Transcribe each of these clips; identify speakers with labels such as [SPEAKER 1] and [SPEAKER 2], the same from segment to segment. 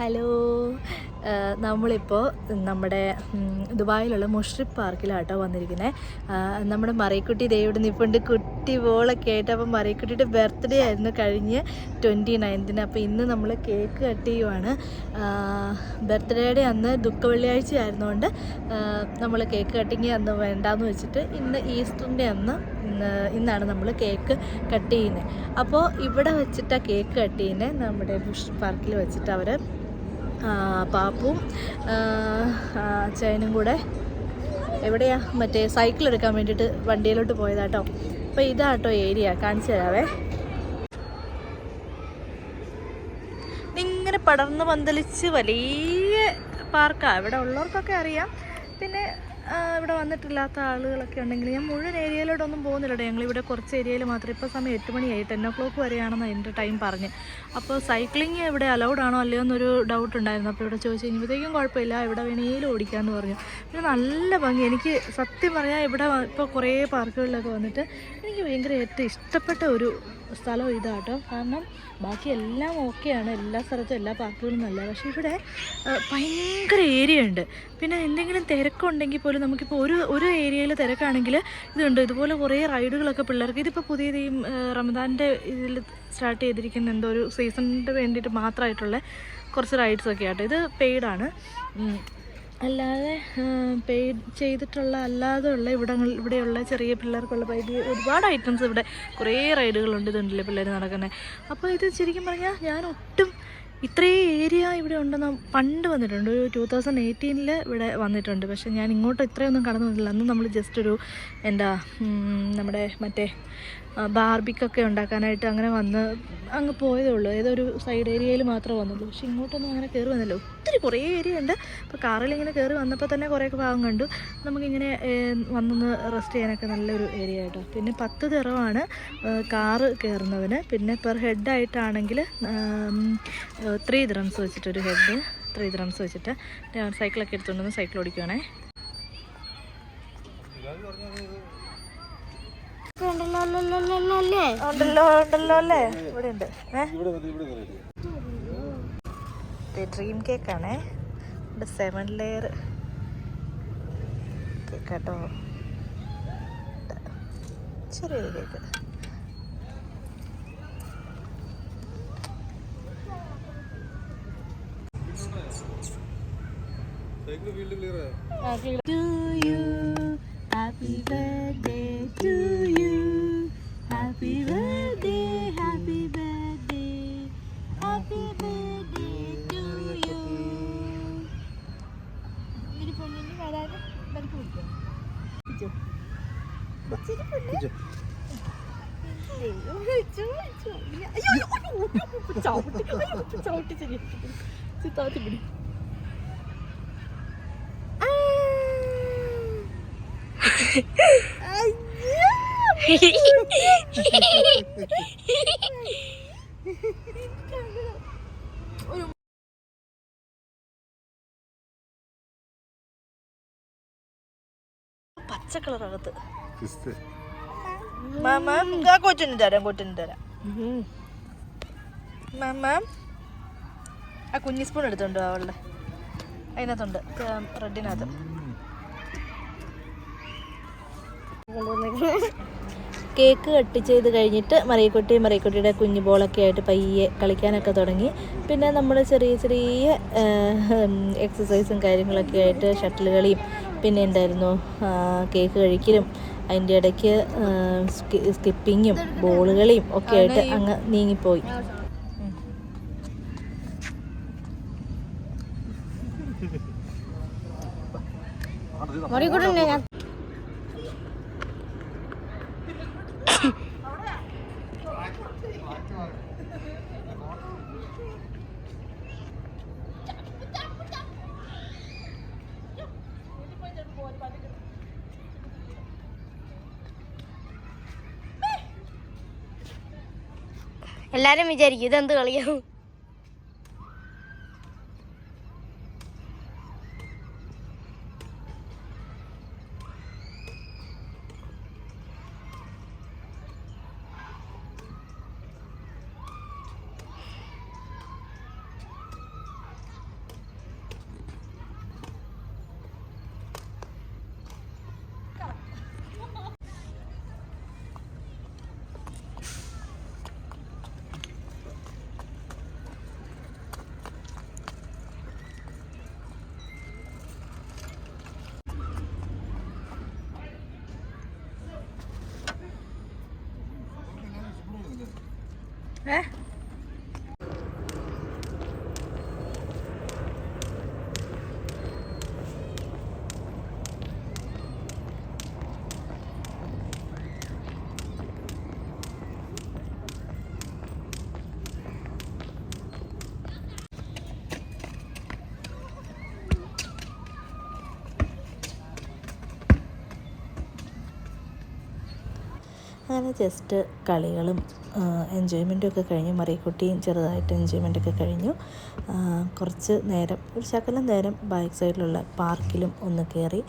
[SPEAKER 1] Hello, നമ്മളിപ്പോൾ നമ്മുടെ ദുബായിലുള്ള Mushrif പാർക്കിലാട്ടോ വന്നിരിക്കുന്നത്. നമ്മുടെ മറിയക്കുട്ടി ദേവിടെ നിൽപ്പുണ്ട്, കുട്ടി ബോളൊക്കെ ആയിട്ട്. അപ്പം മറിയക്കുട്ടിയുടെ ബർത്ത്ഡേ ആയിരുന്നു കഴിഞ്ഞ് 29-ന്. അപ്പോൾ ഇന്ന് നമ്മൾ കേക്ക് കട്ട് ചെയ്യുവാണ്. ബർത്ത്ഡേയുടെ അന്ന് ദുഃഖ വെള്ളിയാഴ്ച ആയിരുന്നുകൊണ്ട് നമ്മൾ കേക്ക് കട്ടിങ് അന്ന് വേണ്ടാന്ന് വെച്ചിട്ട് ഇന്ന് ഈസ്റ്ററിൻ്റെ അന്ന് ഇന്നാണ് നമ്മൾ കേക്ക് കട്ട് ചെയ്യുന്നത്. അപ്പോൾ ഇവിടെ വെച്ചിട്ടാണ് കേക്ക് കട്ട് ചെയ്യുന്നത്. നമ്മുടെ മുഷ്രിഫ് പാർക്കിൽ വെച്ചിട്ട് അവർ പാപ്പും അച്ചായനും കൂടെ എവിടെയാ മറ്റേ സൈക്കിൾ എടുക്കാൻ വേണ്ടിയിട്ട് വണ്ടിയിലോട്ട് പോയതാട്ടോ. അപ്പോൾ ഇതാട്ടോ ഏരിയ, കാണിച്ചു തരാവേ. ഇങ്ങനെ പടർന്ന് പന്തലിച്ച് വലിയ പാർക്കാണ്. ഇവിടെ ഉള്ളവർക്കൊക്കെ അറിയാം. പിന്നെ ഇവിടെ വന്നിട്ടില്ലാത്ത ആളുകളൊക്കെ ഉണ്ടെങ്കിൽ ഞാൻ മുഴുവൻ ഏരിയയിലോട്ടൊന്നും പോകുന്നില്ല. ഞങ്ങളിവിടെ കുറച്ച് ഏരിയയിൽ മാത്രം. ഇപ്പോൾ സമയം 8 മണിയായി, 10 o'clock വരെയാണെന്ന് എൻ്റെ ടൈം പറഞ്ഞ്. അപ്പോൾ സൈക്ലിങ് ഇവിടെ അലൗഡ് ആണോ അല്ലയോ എന്നൊരു ഡൗട്ട് ഉണ്ടായിരുന്നു. അപ്പോൾ ഇവിടെ ചോദിച്ചു കഴിഞ്ഞപ്പോഴത്തേക്കും കുഴപ്പമില്ല, ഇവിടെ വേണേലും ഓടിക്കാമെന്ന് പറഞ്ഞു. പിന്നെ നല്ല ഭംഗി. എനിക്ക് സത്യം പറഞ്ഞാൽ ഇവിടെ ഇപ്പോൾ കുറേ പാർക്കുകളിലൊക്കെ വന്നിട്ട് എനിക്ക് ഭയങ്കര ഏറ്റവും ഇഷ്ടപ്പെട്ട ഒരു സ്ഥലം ഇതാട്ടോ. കാരണം ബാക്കി എല്ലാം ഓക്കെയാണ്, എല്ലാ സ്ഥലത്തും എല്ലാ പാർക്കുകളും നല്ല. പക്ഷേ ഇവിടെ ഭയങ്കര ഏരിയ ഉണ്ട്. പിന്നെ എന്തെങ്കിലും തിരക്കുണ്ടെങ്കിൽ പോലും നമുക്കിപ്പോൾ ഒരു ഏരിയയിൽ തിരക്കാണെങ്കിൽ ഇതുണ്ട്. ഇതുപോലെ കുറേ റൈഡുകളൊക്കെ പിള്ളേർക്ക്, ഇതിപ്പോൾ പുതിയത് ഈ റമദാൻ്റെ ഇതിൽ സ്റ്റാർട്ട് ചെയ്തിരിക്കുന്ന എന്തോ ഒരു സീസണിന് വേണ്ടിയിട്ട് മാത്രമായിട്ടുള്ള കുറച്ച് റൈഡ്സൊക്കെ ആട്ടോ. ഇത് പെയ്ഡാണ്, അല്ലാതെ പെയ്ഡ് ചെയ്തിട്ടുള്ള അല്ലാതെ ഉള്ള ഇവിടെയുള്ള ചെറിയ പിള്ളേർക്കുള്ള ഒരുപാട് ഐറ്റംസ്, ഇവിടെ കുറേ റൈഡുകളുണ്ട്. ഇതുണ്ടല്ലേ പിള്ളേർ നടക്കുന്നത്. അപ്പോൾ ഇത് ശരിക്കും പറഞ്ഞാൽ ഞാൻ ഒട്ടും ഇത്രയും ഏരിയ ഇവിടെ ഉണ്ടെന്ന് പണ്ട് വന്നിട്ടുണ്ട്, ഒരു 2018-ൽ ഇവിടെ വന്നിട്ടുണ്ട്. പക്ഷേ ഞാൻ ഇങ്ങോട്ട് ഇത്രയൊന്നും കടന്നു വന്നില്ല. അന്ന് നമ്മൾ ജസ്റ്റ് ഒരു നമ്മുടെ മറ്റേ ബാർബിക്കൊക്കെ ഉണ്ടാക്കാനായിട്ട് അങ്ങനെ വന്ന് അങ്ങ് പോയതേ ഉള്ളൂ. ഏതൊരു സൈഡ് ഏരിയയിൽ മാത്രമേ വന്നുള്ളൂ. പക്ഷേ ഇങ്ങോട്ടൊന്നും അങ്ങനെ കയറി വന്നല്ലോ. ഒത്തിരി കുറേ ഏരിയ ഉണ്ട്. അപ്പോൾ കാറിലിങ്ങനെ കയറി വന്നപ്പോൾ തന്നെ കുറേയൊക്കെ ഭാഗം കണ്ടു. നമുക്കിങ്ങനെ വന്നൊന്ന് റെസ്റ്റ് ചെയ്യാനൊക്കെ നല്ലൊരു ഏരിയ കേട്ടോ. പിന്നെ 10 ദിറമാണ് കാറ് കയറുന്നതിന്. പിന്നെ പെർ ഹെഡായിട്ടാണെങ്കിൽ 3 ദിറംസ് വെച്ചിട്ടൊരു ഹെഡ്, 3 ദിറംസ് വെച്ചിട്ട്. സൈക്കിളൊക്കെ എടുത്തുകൊണ്ടൊന്ന് സൈക്കിൾ ഓടിക്കുവാണേ. ഉണ്ടല്ലോ അല്ലേ, ഇവിടെ ഉണ്ട്. ഡ്രീം കേക്കാണേ. 7 ലെയർ കേക്കാട്ടോ, ചെറിയ cake. Happy birthday to you, happy birthday, happy birthday, happy birthday to you. मेरी फोन में नहीं आ रहा है, मेरे को उठो जो बच्चे की फोन है जो अयो चावटी चलिए सिताती बड़ी പച്ച കളറകത്ത് കൊച്ചിന് തരാം. മാമ ആ കുഞ്ഞി സ്പൂൺ എടുത്തുണ്ടോ അവളുടെ? അതിനകത്തുണ്ട്, റെഡിനകത്ത്. കേക്ക് കട്ട് ചെയ്ത് കഴിഞ്ഞിട്ട് മറിയക്കുട്ടിയുടെ കുഞ്ഞു ബോളൊക്കെ ആയിട്ട് പയ്യെ കളിക്കാനൊക്കെ തുടങ്ങി. പിന്നെ നമ്മൾ ചെറിയ ചെറിയ എക്സസൈസും കാര്യങ്ങളൊക്കെ ആയിട്ട് ഷട്ടിൽ കളിയും പിന്നെ ഉണ്ടായിരുന്നു കേക്ക് കഴിക്കലും, അതിൻ്റെ ഇടയ്ക്ക് സ്കിപ്പിങ്ങും ബോൾ കളിയും ഒക്കെ ആയിട്ട് അങ്ങ് നീങ്ങിപ്പോയി.
[SPEAKER 2] എല്ലാരും വിചാരിക്കും ഇതെന്ത് കളിയാവും.
[SPEAKER 1] ഏ
[SPEAKER 3] അങ്ങനെ ജസ്റ്റ് കളികളും എൻജോയ്മെൻറ്റും ഒക്കെ കഴിഞ്ഞു. മറിയക്കുട്ടിയും ചെറുതായിട്ട് എൻജോയ്മെൻറ്റൊക്കെ കഴിഞ്ഞു. കുറച്ച് നേരം ഒരു ശകലം നേരം ബാക്ക് സൈഡിലുള്ള പാർക്കിലും ഒന്ന് കയറി.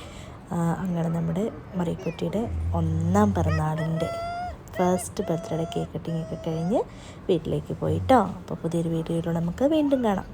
[SPEAKER 3] അങ്ങനെ നമ്മുടെ മറിയക്കുട്ടിയുടെ 1ാം പിറന്നാളിൻ്റെ ഫസ്റ്റ് ബർത്ത്ഡേ കേക്ക് കട്ടിങ്ങൊക്കെ കഴിഞ്ഞ് വീട്ടിലേക്ക് പോയിട്ടോ. അപ്പോൾ പുതിയൊരു വീഡിയോയിലൂടെ നമുക്ക് വീണ്ടും കാണാം.